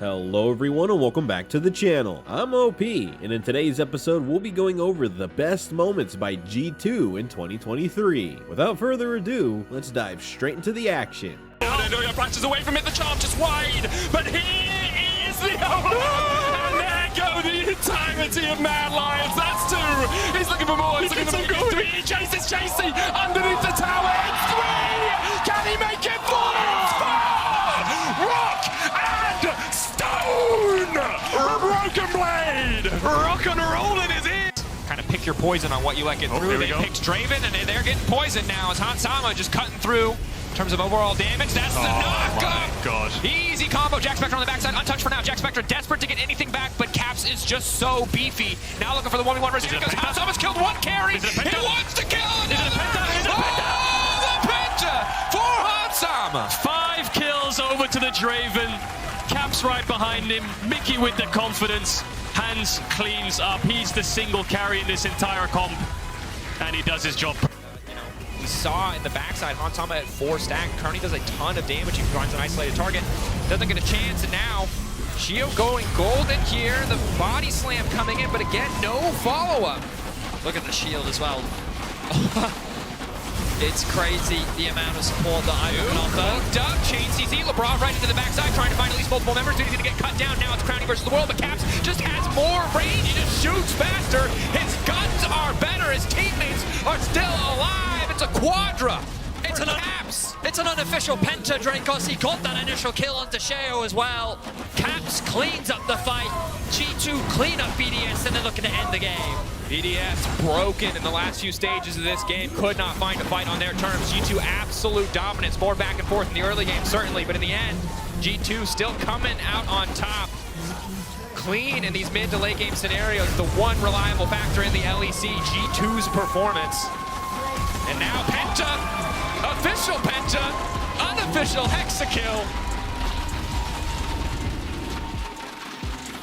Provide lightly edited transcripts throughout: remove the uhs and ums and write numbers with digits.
Hello everyone and welcome back to the channel. I'm OP, and in today's episode we'll be going over the best moments by G2 in 2023. Without further ado, let's dive straight into the action. Hallelujah branches away from it, the charm just wide, but he is the Olaf! And there go the entirety of Mad Lions, that's two! He's looking for more, he's looking for three, he chases Chasey underneath the tower, it's three! Can he make it four? Rock and stone! BrokenBlade! Rock and rolling is it! Kind of pick your poison on what you let get through. They picks Draven, and they're getting poisoned now as Hansama just cutting through. In terms of overall damage, that's the knock! Oh god. Easy combo, Jack Spectre on the backside, untouched for now. Jack Spectre desperate to get anything back, but Caps is just so beefy. Now looking for the 1v1 versus here goes Hansama's killed one carry. He wants to kill another! Oh, the Penta for Hansama! 5 kills over to the Draven. Caps right behind him. Mikyx with the confidence. Hans cleans up. He's the single carry in this entire comp, and he does his job. We saw in the backside, Hansama at 4 stack. Kearney does a ton of damage. He finds an isolated target. Doesn't get a chance, and now Shio going golden here. The body slam coming in, but again, no follow-up. Look at the shield as well. It's crazy the amount of support that I can offer. Hooked up, chain CZ, LeBron right into the backside, trying to find at least multiple members. He's going to get cut down. Now it's Crowny versus the world, but Caps just has more range. He just shoots faster. His guns are better. His teammates are still alive. It's a quadra. It's an Caps. It's an unofficial Penta Dracos. He got that initial kill onto Sheo as well. Caps cleans up the fight. G2 clean up BDS, and they're looking to end the game. BDS broken in the last few stages of this game. Could not find a fight on their terms. G2 absolute dominance. More back and forth in the early game, certainly, but in the end, G2 still coming out on top. Clean in these mid to late game scenarios. The one reliable factor in the LEC, G2's performance. And now Penta, official Penta, unofficial Hexakill.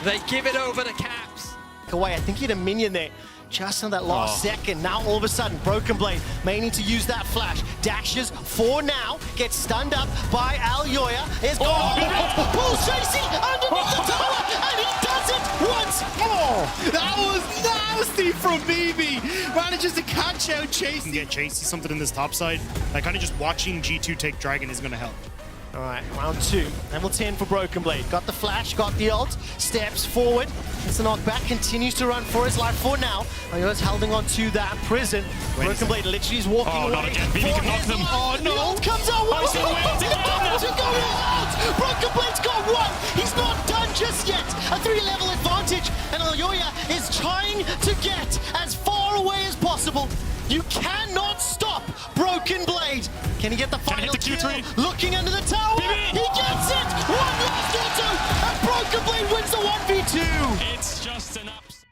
They give it over to Caps. Away. I think he had a minion there just in that last second. Now all of a sudden, BrokenBlade may need to use that flash. Dashes for now, gets stunned up by Alyoya. Is gone. Pulls Chasey underneath the tower, and he does it once more. That was nasty from BB. Manages to catch out Chasey. Get Chasey something in this top side. Like kind of just watching G2 take Dragon is going to help. All right, round 2. Level 10 for BrokenBlade. Got the flash, got the ult, steps forward. It's the knockback, continues to run for his life for now. Alyoya's holding on to that prison. BrokenBlade literally is walking away. Not again. BB can knock them. Oh no! The ult comes out. To go out! BrokenBlade's got one. He's not done just yet. A 3-level advantage, and Alyoya is trying to get as far away as possible. You cannot stop BrokenBlade. Can he get the final kill? Looking under the tower. He gets it! One last auto, and BrokenBlade wins the 1v2. It's just an ups.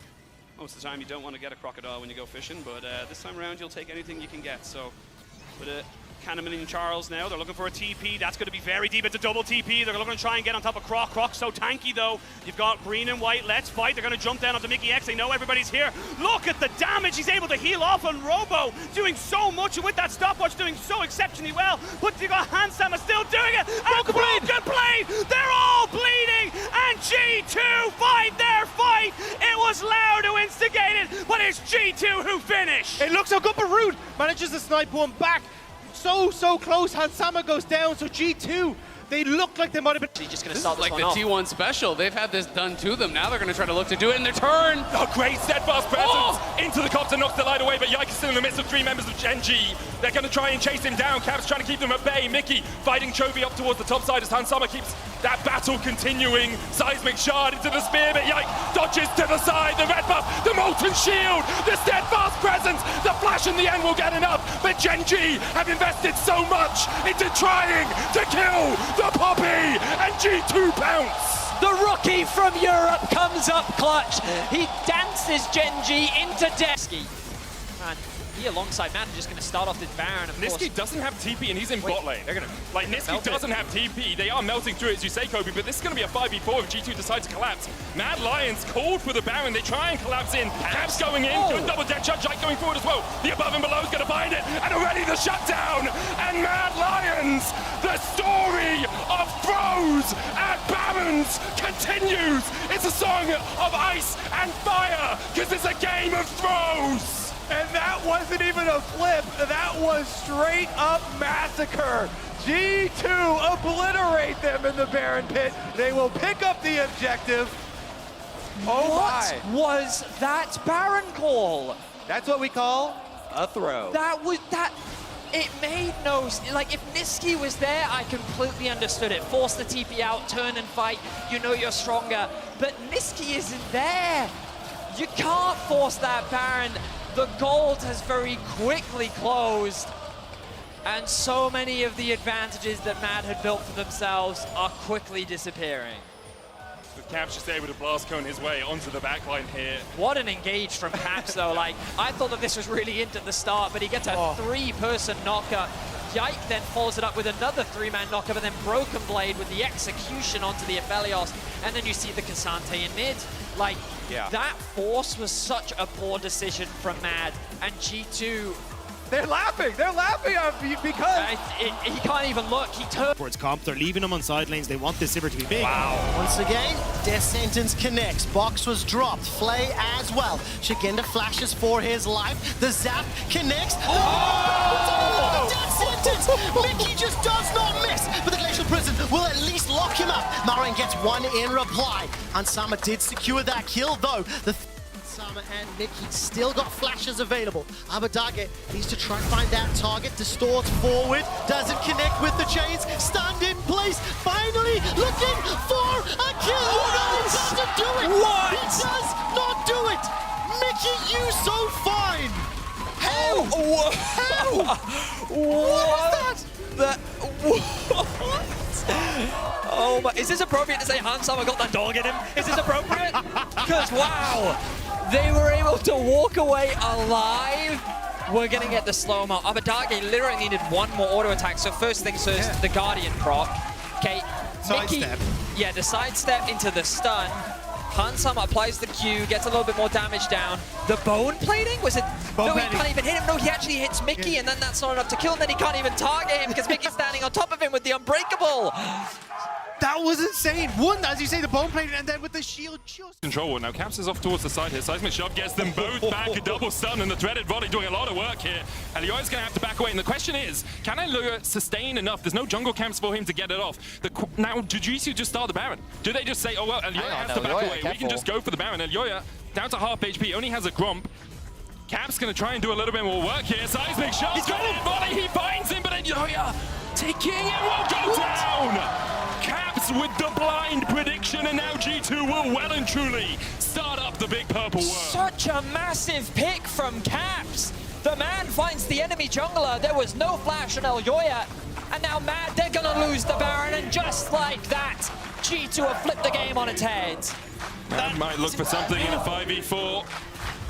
Most of the time you don't want to get a crocodile when you go fishing, but this time around you'll take anything you can get. So with a Kahneman and Charles now, they're looking for a TP. That's going to be very deep. It's a double TP. They're looking to try and get on top of Croc. Croc's so tanky though. You've got green and white. Let's fight. They're going to jump down onto Mikyx. They know everybody's here. Look at the damage. He's able to heal off on Robo. Doing so much with that stopwatch, doing so exceptionally well. But you got Hansama still doing it. And BrokenBlade. They're all bleeding. And G2 fight their fight. It was Loud who instigated, but it's G2 who finished. It looks so good, but Rude manages to snipe one back. So close. Hansama goes down, so G2, they look like they might have been. He's just going to start this like the T1 special. They've had this done to them. Now they're going to try to look to do it in their turn. Oh, great steadfast presence into the copter, knocks the light away, but Yike is still in the midst of 3 members of Gen.G. They're going to try and chase him down. Caps trying to keep them at bay. Mikyx fighting Chovy up towards the top side as Hansama keeps that battle continuing. Seismic shard into the spear, but Yike dodges to the side. The red buff, the molten shield, the steadfast presence. The flash in the end will get enough, but Gen.G have invested so much into trying to kill the Poppy, and G2 pounce. The rookie from Europe comes up clutch. He dances Gen.G into death. And TP alongside Mad, just going to start off this Baron. Of course. Niski doesn't have TP and he's in bot lane. They're gonna like Niski doesn't have TP. They are melting through it, as you say, Kobe, but this is going to be a 5v4 if G2 decides to collapse. Mad Lions called for the Baron. They try and collapse in. Caps going in. Good double dead shot. Yike going forward as well. The above and below is going to find it. And already the shutdown. And Mad Lions, the story of throws at Barons continues. It's a song of ice and fire because it's a game of throws. And that wasn't even a flip. That was straight up massacre. G2 obliterate them in the Baron pit. They will pick up the objective. Oh what my. was that Baron call? That's what we call a throw. It made no, like if Niski was there, I completely understood it. Force the TP out, turn and fight, you know you're stronger. But Niski isn't there. You can't force that Baron. The gold has very quickly closed. And so many of the advantages that Mad had built for themselves are quickly disappearing. But Caps just able to blast cone his way onto the backline here. What an engage from Caps though. Like, I thought that this was really into the start, but he gets a three-person knocker. Yike then follows it up with another three-man knocker, but then BrokenBlade with the execution onto the Aphelios, and then you see the K'Sante in mid. Like, that force was such a poor decision from Mad, and G2... They're laughing because... he can't even look, he turned... Towards comp, they're leaving him on side lanes. They want this Sivir to be big. Wow. Once again, Death Sentence connects. Box was dropped. Flay as well. Shigenda flashes for his life. The zap connects. Oh! Death Sentence! Mikyx just does not miss, but the Glacial Prison will at least lock him up. Marin gets one in reply. Ansama did secure that kill, though. Ansama and Mikyx still got flashes available. Abadage needs to try and find that target. Distorts forward, doesn't connect with the chains. Stunned in place. Finally looking for a kill. Oh, no, he doesn't do it. What? He does not do it. Mikyx, you so fine. How? How? What is that? What? Oh my, is this appropriate to say Hansama got that dog in him? Is this appropriate? Because wow, they were able to walk away alive. We're gonna get the slow-mo. Abadage literally needed one more auto attack, so first things first, the Guardian proc. Okay, Sidestep. Yeah, the sidestep into the stun. Hansama applies the Q, gets a little bit more damage down. The bone plating? Was it? No, he can't even hit him. No, he actually hits Mikyx, and then that's not enough to kill him. Then he can't even target him because Mikyx's standing on top of him with the Unbreakable. That was insane. One, as you say, the bone plating, and then with the shield just... Control. Now Caps is off towards the side here. Seismic Shove gets them both back. A double stun, and the threaded volley doing a lot of work here. Elioya's going to have to back away. And the question is, can Elioya sustain enough? There's no jungle camps for him to get it off. Now, do Jiu-Jitsu just start the Baron? Do they just say, oh, well, Elioya has to back away. We can just go for the Baron. Elioya down to half HP, only has a Gromp. Caps going to try and do a little bit more work here. Seismic Shove, volley, he finds him, but Elioya taking it will go down. Caps with the blind prediction, and now G2 will well and truly start up the big purple worm. Such a massive pick from Caps. The man finds the enemy jungler. There was no flash on Elioya, and now Mad, they're gonna lose the Baron, and just like that, G2 have flipped the game on its head. Mad might look for something in a 5v4.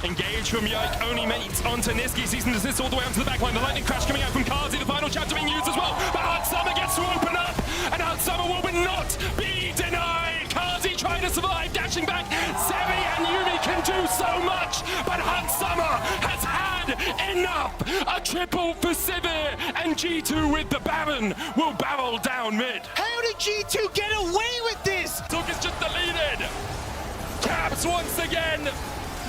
Engage from Yike, only mates onto Niski. Season desist all the way onto the backline. The lightning crash coming out from Kazi. The final chapter being used as well. But Hansama gets swooped up, and Hansama will not be denied. Kazi trying to survive, dashing back. Sevi and Yumi can do so much, but Hansama has had enough. A triple for Sivir, and G2 with the Baron will barrel down mid. How did G2 get away with this? Took is just deleted. Caps once again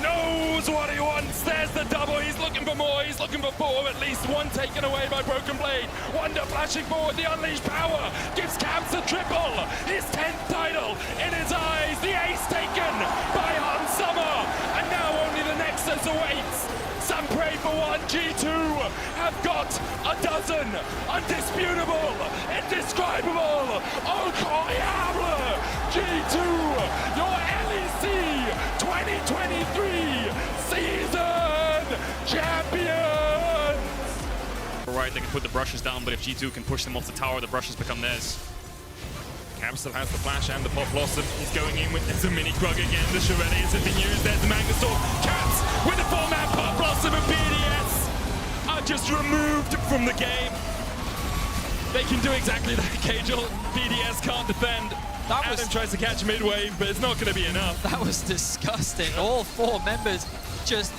knows what he wants. There's the double. He's looking for more. He's looking for four. At least one taken away by BrokenBlade. Wonder flashing forward. The unleashed power gives Caps a triple. His 10th title in his eyes. The ace taken by Hansama. And now only the Nexus awaits. Some pray for one. G2 have got a dozen. Undisputable. Indescribable. Incroyable. G2, your LEC 2023 season champions! Right, they can put the brushes down, but if G2 can push them off the tower, the brushes become theirs. Caps still has the flash and the pop blossom. He's going in with the mini Krug again. The Chevaliers have been used. There's the Magnus Caps with the 4-man pop blossom of BDS. just removed from the game. They can do exactly that, Cagel. BDS can't defend. Adam tries to catch mid-wave, but it's not going to be enough. That was disgusting. All 4 members just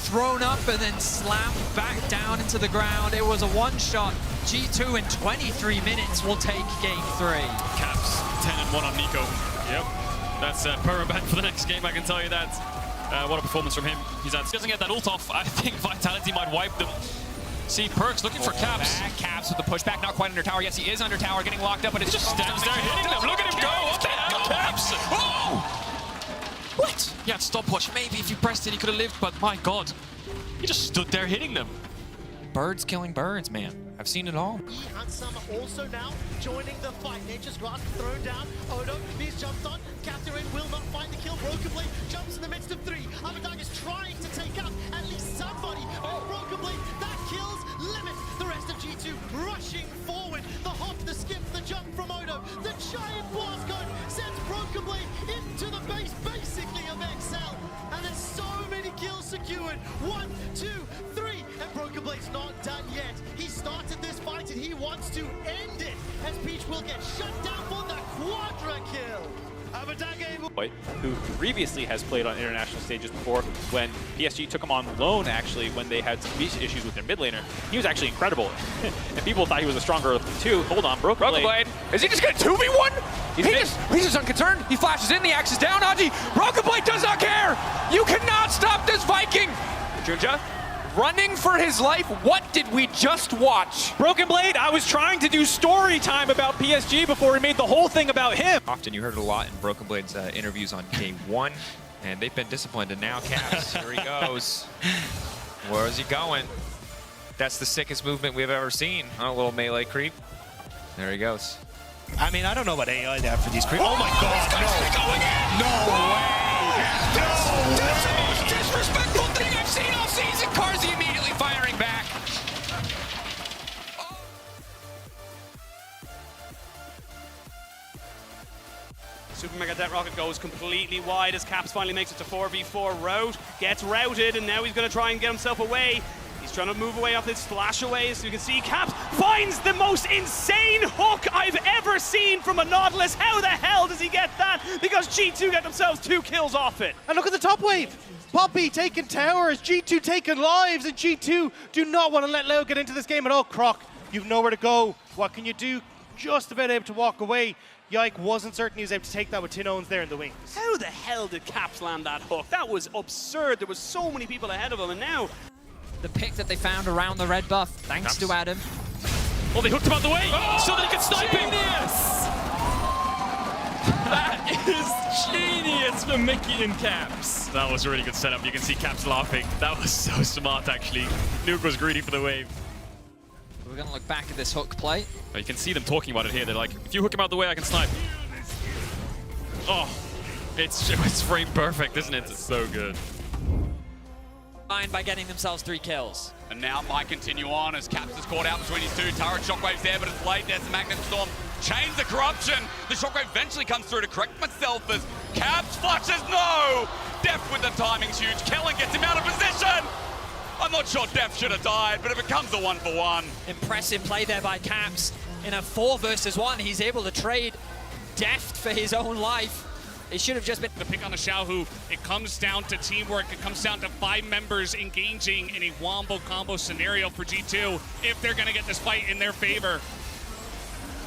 thrown up and then slammed back down into the ground. It was a one-shot. G2 in 23 minutes will take game 3. Caps 10-1 on Neeko. Yep. That's permaban for the next game, I can tell you that. What a performance from him. He doesn't get that ult off. I think Vitality might wipe them. See, Perks looking for Caps. Caps with the pushback, not quite under tower. Yes, he is under tower, getting locked up, but it's just stands there hitting them. Look at him go. What the hell, Caps? Oh! What? Yeah, stopwatch. Maybe if he pressed it, he could have lived, but my God. He just stood there hitting them. Birds killing birds, man. I've seen it all. And Summer also now joining the fight. Nature's Grasp thrown down. Odo, he's jumped on. Catherine will not find the kill. BrokenBlade jumps in the midst of 3. Abadag is trying to take out at least somebody. Oh, BrokenBlade, that kills limit. The rest of G2 rushing forward. The hop, the skip, the jump from Odo. The giant blast code sends BrokenBlade into the base, basically of XL. And there's so many kills secured. 1, 2, 3. And BrokenBlade's not done yet. He started this fight and he wants to end it, as Peach will get shut down for the QUADRA kill. Who previously has played on international stages before, when PSG took him on loan, actually, when they had some issues with their mid laner. He was actually incredible. And people thought he was a stronger of the 2. Hold on, BrokenBlade. Is he just going to 2v1? He's just unconcerned. He flashes in, the axe is down, Aji. BrokenBlade does not care. You cannot stop this Viking. Junja running for his life. What did we just watch? BrokenBlade, I was trying to do story time about PSG before we made the whole thing about him. Often you heard it a lot in BrokenBlade's interviews on game 1, and they've been disciplined, and now Caps, here he goes. Where is he going? That's the sickest movement we've ever seen on a little melee creep. There he goes. I mean, I don't know about AI there for these creep. Oh my God, No way! That's the most disrespectful thing I've seen all season. Carzzy immediately firing back. Super Mega Death Rocket goes completely wide as Caps finally makes it to 4v4 route. Gets routed, and now he's going to try and get himself away. He's trying to move away off this flash away, so you can see Caps finds the most insane hook I've ever seen from a Nautilus. How the hell does he get that? Because G2 get themselves 2 kills off it. And look at the top wave. Poppy taking towers, G2 taking lives, and G2 do not want to let Leo get into this game at all. Croc, you've nowhere to go. What can you do? Just about able to walk away. Yike wasn't certain he was able to take that with Tin Owens there in the wings. How the hell did Caps land that hook? That was absurd. There was so many people ahead of him, and now The pick that they found around the red buff, thanks to Adam. Oh, they hooked him out the way so that he could snipe him. That is genius for Mikyx and Caps. That was a really good setup. You can see Caps laughing. That was so smart, actually. Nuke was greedy for the wave. We're going to look back at this hook play. Oh, you can see them talking about it here. They're like, if you hook him out the way, I can snipe. Oh, it's frame perfect, isn't it? It's so good. By getting themselves 3 kills. And now it might continue on as Caps is caught out between his 2. Turret Shockwave's there, but it's late. There's the Magnet Storm. Chains the corruption. The Shockwave eventually comes through to correct myself as Caps flushes. No! Def with the timing's huge. Kellen gets him out of position. I'm not sure Def should have died, but if it comes to 1-for-1. Impressive play there by Caps. In a 4 versus 1, he's able to trade Deft for his own life. It should have just been the pick on the Xiaohu. It comes down to teamwork. It comes down to 5 members engaging in a wombo combo scenario for G2 if they're going to get this fight in their favor.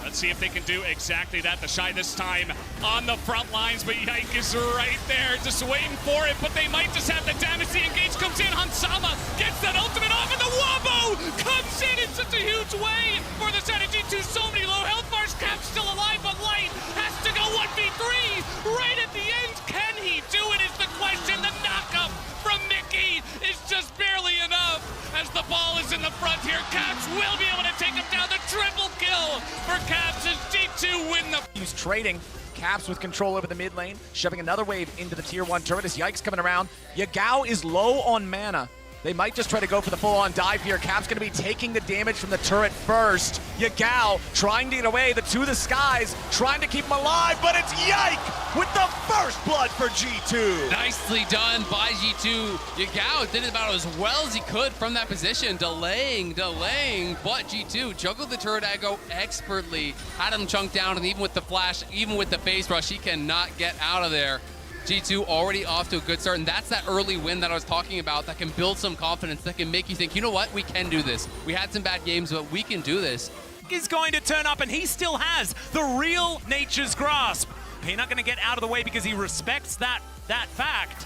Let's see if they can do exactly that. The Shy this time on the front lines, but Yike is right there just waiting for it, but they might just have the damage. The engage comes in. Hansama gets that ultimate off, and the wombo comes in such a huge way for the side of G2. So many low health bars. Caps still alive, but Light has to go 1v3 right at the end. Can he do it is the question. The knockup from Mikyx is just barely enough. As the ball is in the front here, Caps will be able to take him down. The triple kill for Caps as G2 win the... He's trading. Caps with control over the mid lane, shoving another wave into the tier 1 turret as Yike's coming around. Yagao is low on mana. They might just try to go for the full-on dive here. Cap's going to be taking the damage from the turret first. Yagao trying to get away, the to the skies, trying to keep him alive, but it's Yike with the first blood. blood for G2. Nicely done by G2. Yike did it about as well as he could from that position, delaying, but G2 juggled the turret aggro expertly, had him chunked down, and even with the flash, even with the base rush, he cannot get out of there. G2 already off to a good start, and that's that early win that I was talking about that can build some confidence, that can make you think, you know what, we can do this. We had some bad games, but we can do this. Is going to turn up, and he still has the real Nature's Grasp. Peanut going to get out of the way because he respects that fact.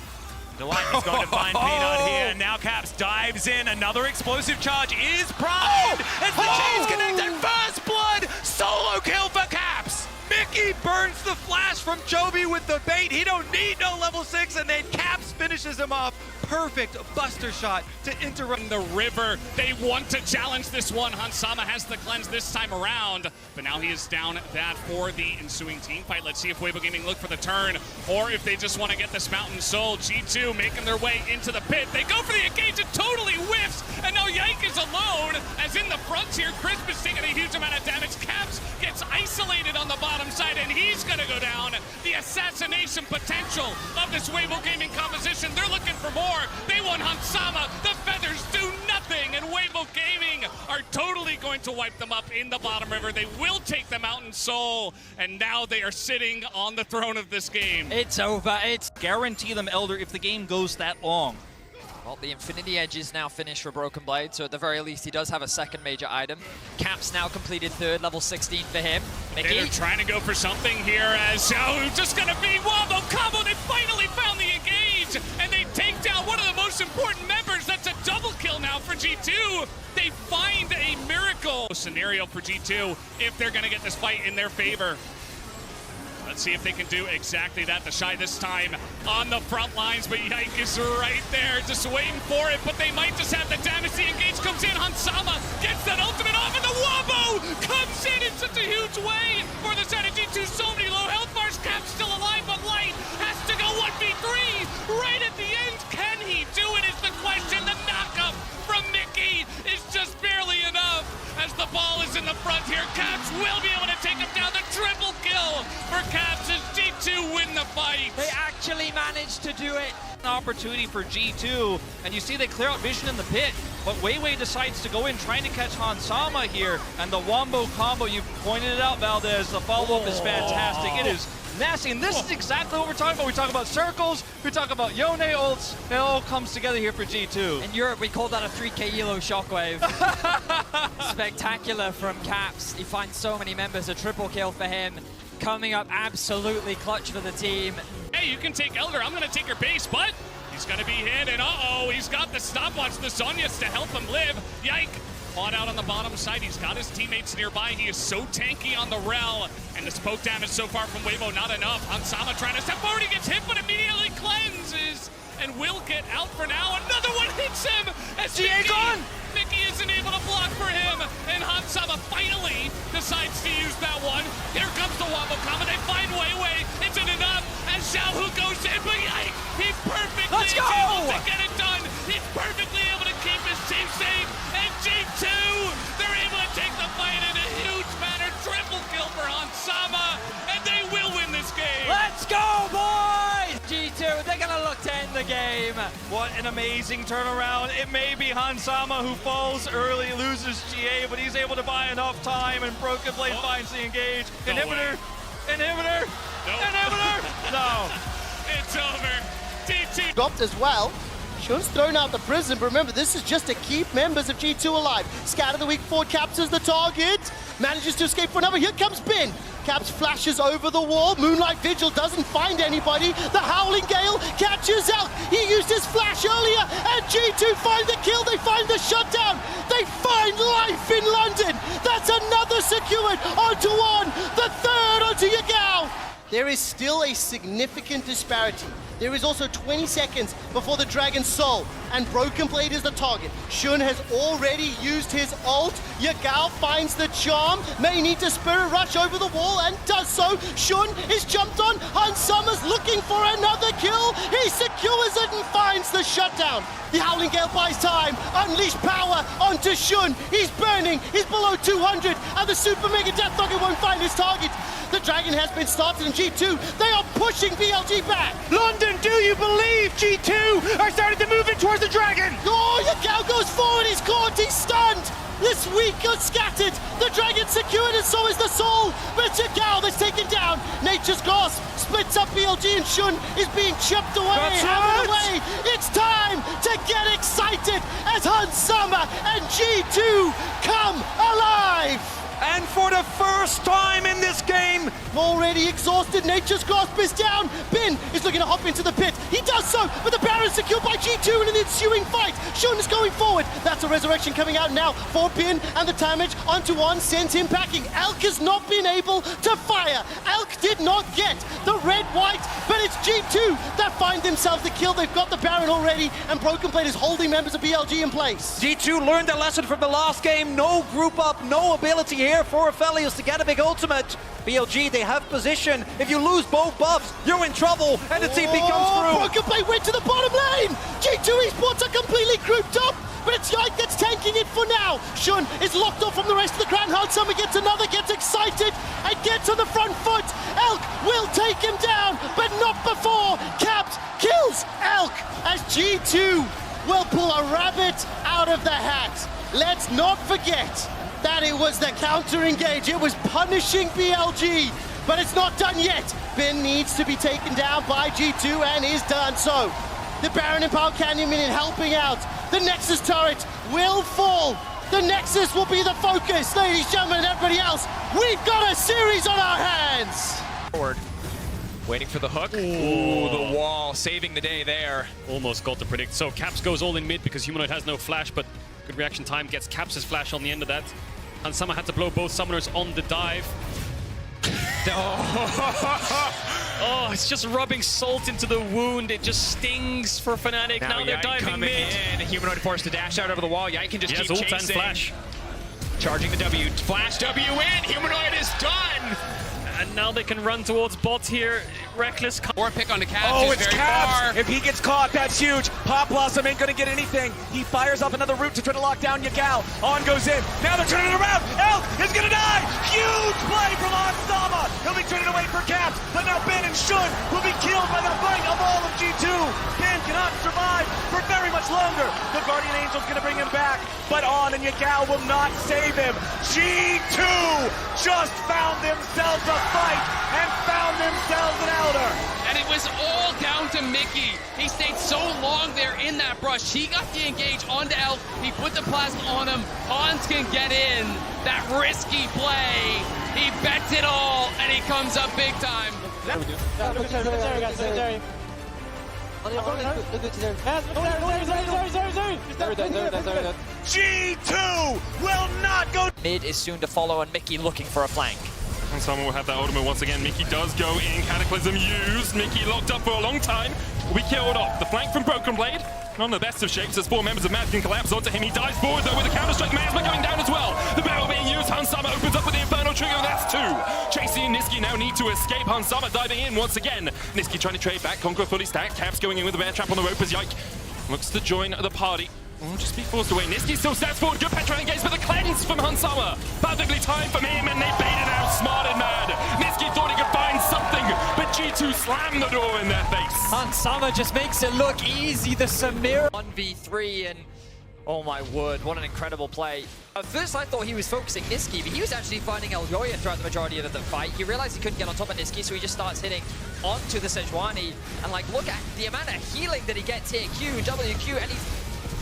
Delight is going to find Peanut here, and now Caps dives in. Another explosive charge is primed as the chains connect, and first blood, solo kill for Caps. Mikyx burns the flash from Chovy with the bait. He don't need no level 6, and then Caps finishes him off. Perfect buster shot to interrupt the river. They want to challenge this one. Hansama has the cleanse this time around, but now he is down that for the ensuing team fight. Let's see if Weibo Gaming look for the turn, or if they just want to get this Mountain Soul. G2 making their way into the pit. They go for the engage, it totally whiffs, and now Yike is alone, as in the front here, Crisp is taking a huge amount of damage. Caps gets isolated on the bottom side, and he's going to go down. The assassination potential of this Weibo Gaming composition, they're looking for more. They want Hansama. The feathers do nothing, and Weibo Gaming are totally going to wipe them up in the bottom river. They will take the Mountain Soul, and now they are sitting on the throne of this game. It's over. It's Guarantee them Elder if the game goes that long. Well, the Infinity Edge is now finished for BrokenBlade, so at the very least he does have a second major item. Caps now completed third, level 16 for him. Mikyx. They're trying to go for something here as, just going to be Wombo combo. They finally found the engage, and they take down one of the most important members. That's a double kill now for G2. They find a miracle scenario for G2 if they're going to get this fight in their favor. Let's see if they can do exactly that. The Shy this time on the front lines, but Yike is right there just waiting for it, but they might just have the damage. The engage comes in. Hansama gets that ultimate off, and the Wombo comes in such a huge way for the side of G2. So many low health bars. Cap's still alive, but Light has to go 1v3 right at the end. Can he do it is the question. The knockup from Mikyx is just barely enough. As the ball is in the front here, Caps will be able to take him down. The triple kill for Caps as G2 win the fight. They actually managed to do it. An opportunity for G2, and you see they clear out vision in the pit, but Weiwei decides to go in trying to catch Hansama here, and the Wombo combo, you pointed it out, Valdez, the follow-up is fantastic. It is nasty, and this is exactly what we're talking about. We talk about circles, we talk about Yone ults, it all comes together here for G2. In Europe, we call that a 3k Elo shockwave. Spectacular from Caps. He finds so many members, a triple kill for him. Coming up absolutely clutch for the team. Hey, you can take Elder, I'm gonna take your base, but he's gonna be hit, and he's got the stopwatch, the Zhonya's to help him live. Yike fought out on the bottom side. He's got his teammates nearby. He is so tanky on the Rel, and the spoke damage so far from Weibo, not enough. Hansama trying to step forward, he gets hit, but immediately cleanses, and will get out for now. Another one hits him as Mikyx isn't able to block for him, and Hansama finally decides to use that one. Here comes the Wombo combo. They find Weiwei. Isn't enough as Xiao Hu goes in, but Yike, he perfectly is able to get it done. He's perfectly able to keep his team safe, and G2, they're able to take the fight in a huge manner. Triple kill for Hansama, and they will win this game. Let's go, boys! G2, they're gonna look to end the game. What an amazing turnaround. It may be Hansama who falls early, loses GA, but he's able to buy enough time, and BrokenBlade finds the engage. No Inhibitor! way. Inhibitor! No. Inhibitor! No. It's over. G2 dropped as well. Shun's thrown out the prison, but remember, this is just to keep members of G2 alive. Scatter the weak forward, captures the target, manages to escape for another. Here comes Bin. Caps flashes over the wall. Moonlight Vigil doesn't find anybody. The Howling Gale catches out. He used his flash earlier, and G2 find the kill. They find the shutdown. They find life in London. That's another secured onto one. The third onto Yagao. There is still a significant disparity. There is also 20 seconds before the Dragon's Soul, and BrokenBlade is the target. Shun has already used his ult. Yagao finds the charm, may need to Spirit Rush over the wall, and does so. Shun is jumped on. Hansama's looking for another kill. He secures it and finds the shutdown. The Howling Gale buys time. Unleash power onto Shun. He's burning. He's below 200, and the Super Mega Death Rocket won't find his target. The Dragon has been started in G2. They are pushing BLG back. London, do you believe G2 are starting to move in towards the Dragon? Oh, Yike goes forward. He's caught. He's stunned. This weak got scattered. The Dragon secured, and so is the Soul. But it's Yike that's taken down. Nature's Grasp splits up BLG, and Shun is being chipped away. That's hammered right. away. It's time to get excited as Hansama and G2 come alive. And for the first time in this game, Already exhausted, Nature's Grasp is down. Bin is looking to hop into the pit. He does so, but the Baron's secured by G2 in an ensuing fight. Shun is going forward. That's a resurrection coming out now for Bin, and the damage onto one sends him packing. Elk has not been able to fire. Elk did not get the red-white, but it's G2 that find themselves the kill. They've got the Baron already, and BrokenBlade is holding members of BLG in place. G2 learned a lesson from the last game. No group up, no ability here for Aphelios to get a big ultimate. BLG, they have position. If you lose both buffs, you're in trouble, and the TP comes through. BrokenBlade went to the bottom lane. G2 Esports are completely grouped up, but it's Yike that's tanking it for now. Shun is locked off from the rest of the ground. Hansama gets another, gets excited, and gets on the front foot. Elk will take him down, but not before Caps kills Elk, as G2 will pull a rabbit out of the hat. Let's not forget that it was the counter engage. It was punishing BLG, but it's not done yet. Bin needs to be taken down by G2 and is done so. The Baron and Power Canyon Minion helping out. The Nexus turret will fall. The Nexus will be the focus. Ladies, gentlemen, and everybody else, we've got a series on our hands. Forward. Waiting for the hook. Ooh, the wall, saving the day there. Almost got to predict. So Caps goes all in mid because Humanoid has no flash, but good reaction time gets Caps' flash on the end of that. And Hansama had to blow both summoners on the dive. Oh, it's just rubbing salt into the wound. It just stings for Fnatic. Now they're Yike diving coming mid. in. Humanoid forced to dash out over the wall. Yike can just keep ult chasing. and flash. Charging the W. Flash W in. Humanoid is done. And now they can run towards bot here. Reckless. Or pick on the Caps. Oh, He's it's very Caps! far. If he gets caught, that's huge. Pop Blossom ain't gonna get anything. He fires up another route to try to lock down Yike. On goes in. Now they're turning it around. Elk is gonna die! Huge play from Hansama! He'll be turning away for Caps, but now Ben and Shun will be killed by the might of all of G2. Ben cannot survive for very much longer. The Guardian Angel's gonna bring him back, but On and Yike will not save him. G2 just found themselves a fight and found themselves an elder. And it was all down to Mikyx. He stayed so long there in that brush. He got the engage onto Elk. He put the plasma on him. Hans can get in. That risky play. He bets it all, and he comes up big time. G2 will not go. Mid is soon to follow, and Mikyx looking for a flank. Hansama will have that ultimate once again. Mikyx does go in. Cataclysm used. Mikyx locked up for a long time. We killed off the flank from BrokenBlade. Not in the best of shapes as 4 members of Mad can collapse onto him. He dives forward though with a counter-strike. Masma going down as well. The barrel being used. Hansama opens up with the Infernal Trigger. That's 2. Chasing and Niski now need to escape. Hansama diving in once again. Niski trying to trade back. Conqueror fully stacked. Caps going in with a bear trap on the rope as Yike looks to join the party. Oh, just be forced away. Niski still stands forward. Good Petra engaged, but the cleanse from Hansama. Perfectly timed from him, and they baited out smart and mad. Niski thought he could find something, but G2 slammed the door in their face. Hansama just makes it look easy. The Samira 1v3, and oh my word, what an incredible play. At first I thought he was focusing Niski, but he was actually finding Elyoya throughout the majority of the fight. He realized he couldn't get on top of Niski, so he just starts hitting onto the Sejuani. And like, look at the amount of healing that he gets here. Q, WQ, and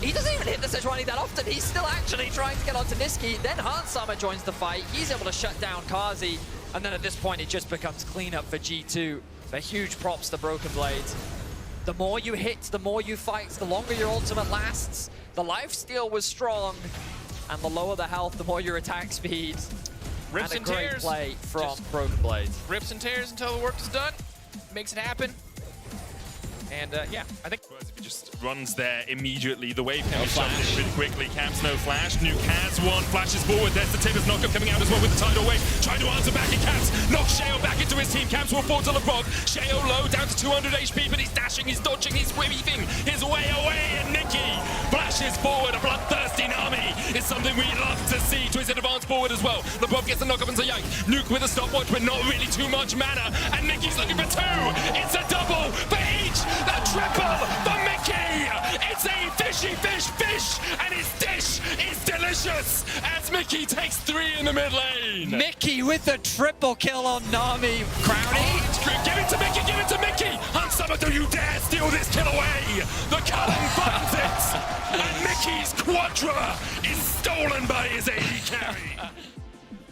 he doesn't even hit the Sejuani that often. He's still actually trying to get onto Niski. Then Hansama joins the fight. He's able to shut down Kazi. And then at this point, it just becomes cleanup for G2. But huge props to BrokenBlade. The more you hit, the more you fight, the longer your ultimate lasts. The lifesteal was strong. And the lower the health, the more your attack speed. Rips and a and great tears. play from Just BrokenBlade. Rips and tears until the work is done. Makes it happen. And yeah, I think He just runs there immediately. The wave can be shoved in pretty quickly. Caps no flash. Nuke has one. Flashes forward. There's the Tibbers knockup coming out as well with the tidal wave. Trying to answer back in Caps. Knocks Sheo back into his team. Caps will fall to the rock. Sheo low down to 200 HP, but he's dashing, he's dodging, he's weaving his way away. And Mikyx flashes forward. A bloodthirsty Nami is something we love to see. Twisted advance forward as well. The Bob gets the knockup into Yike. Nuke with a stopwatch, but not really too much mana. And Mikyx's looking for two. It's a double for each. The triple for Mikyx. It's a fishy fish, and his dish is delicious as Mikyx takes 3 in the mid lane. Mikyx with the triple kill on Nami. Crowdy. Give it to Mikyx, give it to Mikyx. Hansama, do you dare steal this kill away? The Cullen finds it. And Mikyx's QUADRA is stolen by his AD carry.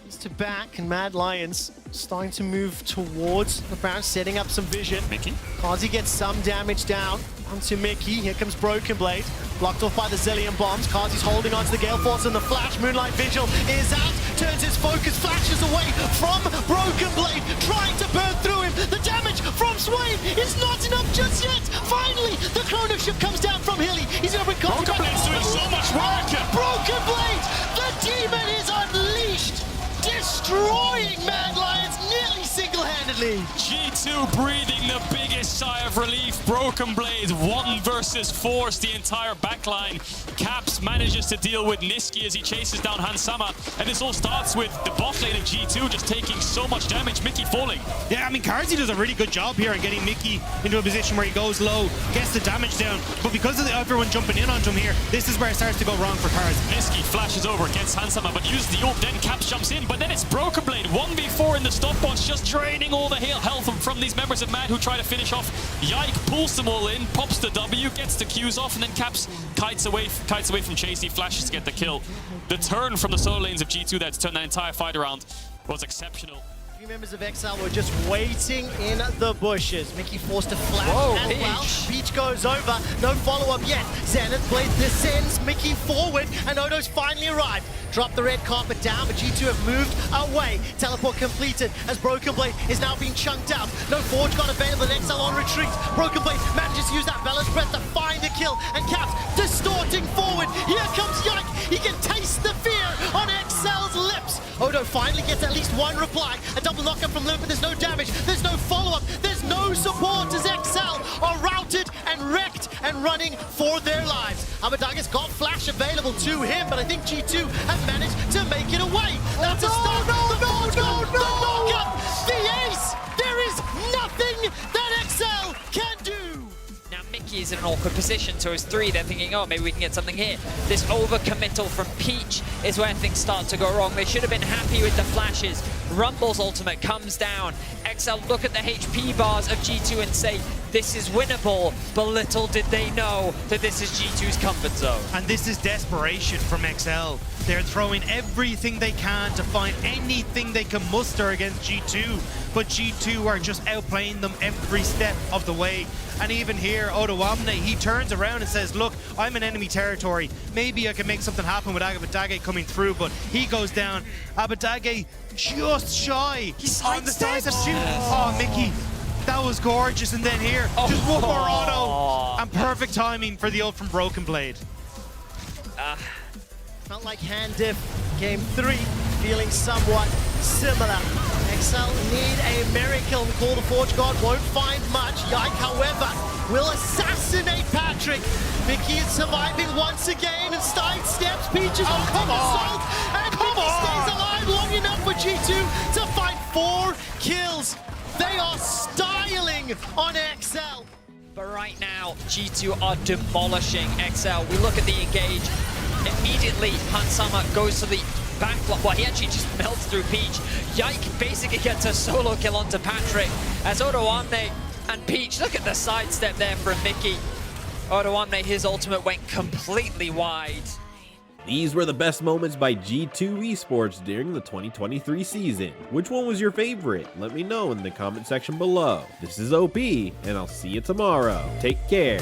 He's to back, and Mad Lions starting to move towards the bounce, setting up some vision. Mikyx. Kazi gets some damage down onto Mikyx. Here comes BrokenBlade. Blocked off by the Zillion bombs. Kazi's holding onto the Gale Force and the flash. Moonlight Vigil is out. Turns his focus, flashes away from BrokenBlade. Trying to burn through him. The damage from Swain is not enough just yet. Finally, the chrono ship comes down from Hilly. He's going to bring Kazi back. BrokenBlade's doing so much work. BrokenBlade! The demon is unleashed. Destroying Mad Lions nearly single-handedly. G2 breathing the biggest sigh of relief. BrokenBlade 1 versus 4 the entire backline. Caps manages to deal with Niski as he chases down Hansama. And this all starts with the bot lane of G2 just taking so much damage. Mikyx falling. Yeah, I mean, Karzi does a really good job here in getting Mikyx into a position where he goes low, gets the damage down. But because of everyone jumping in onto him here, this is where it starts to go wrong for Karzi. Niski flashes over, gets Hansama, but uses the ult, then Caps jumps in. But then it's BrokenBlade 1v4 in the stopwatch, just draining all the health from these members of Mad who try to finish off. Yike pulls them all in, pops the W, gets the Qs off, and then Caps kites away from Chase. He flashes to get the kill. The turn from the solo lanes of G2 that's turned that entire fight around was exceptional. Members of Exile were just waiting in the bushes. Mikyx forced to flash as well. Peach goes over. No follow-up yet. Zenith Blade descends Mikyx forward, and Odo's finally arrived. Dropped the red carpet down, but G2 have moved away. Teleport completed as BrokenBlade is now being chunked out. No Forge got available, and Exile on retreat. BrokenBlade manages to use that Balance Breath to find a kill, and Caps distorting forward. Here comes Yike. He can taste the fear on Exile's lips. Odo finally gets at least one reply. A double knockup from Limp, but there's no damage. There's no follow-up. There's no support as Exile are routed and wrecked and running for their lives. Abadaga's got flash available to him, but I think G2 have managed to make it away. That's a start. The knockup, the ace. There is nothing that Exile can do. Now Mikyx is in an awkward position, so it's 3. They're thinking, oh, maybe we can get something here. This overcommittal from Peach is where things start to go wrong. They should have been happy with the flashes. Rumble's ultimate comes down. Exile look at the HP bars of G2 and say, this is winnable, but little did they know that this is G2's comfort zone. And this is desperation from XL. They're throwing everything they can to find anything they can muster against G2, but G2 are just outplaying them every step of the way. And even here, OUTPLAY, he turns around and says, look, I'm in enemy territory. Maybe I can make something happen with Abadage coming through, but he goes down. Abadage just shy on the size of G2. Oh, Mikyx. That was gorgeous, and then here, just one more auto, and perfect timing for the ult from BrokenBlade. Felt like hand diff. Game 3, feeling somewhat similar. Exile need a miracle. Call the Forge God won't find much. Yike, however, will assassinate Patrick. Mikyx is surviving once again and sidesteps Peach's assault. And Mikyx stays alive long enough for G2 to find 4 kills. They are styling on XL. But right now, G2 are demolishing XL. We look at the engage. Immediately, Hansama goes to the back block. Well, he actually just melts through Peach. Yike basically gets a solo kill onto Patrick. As OUTPLAY and Peach, look at the sidestep there from Mikyx. OUTPLAY, his ultimate went completely wide. These were the best moments by G2 Esports during the 2023 season. Which one was your favorite? Let me know in the comment section below. This is OP, and I'll see you tomorrow. Take care.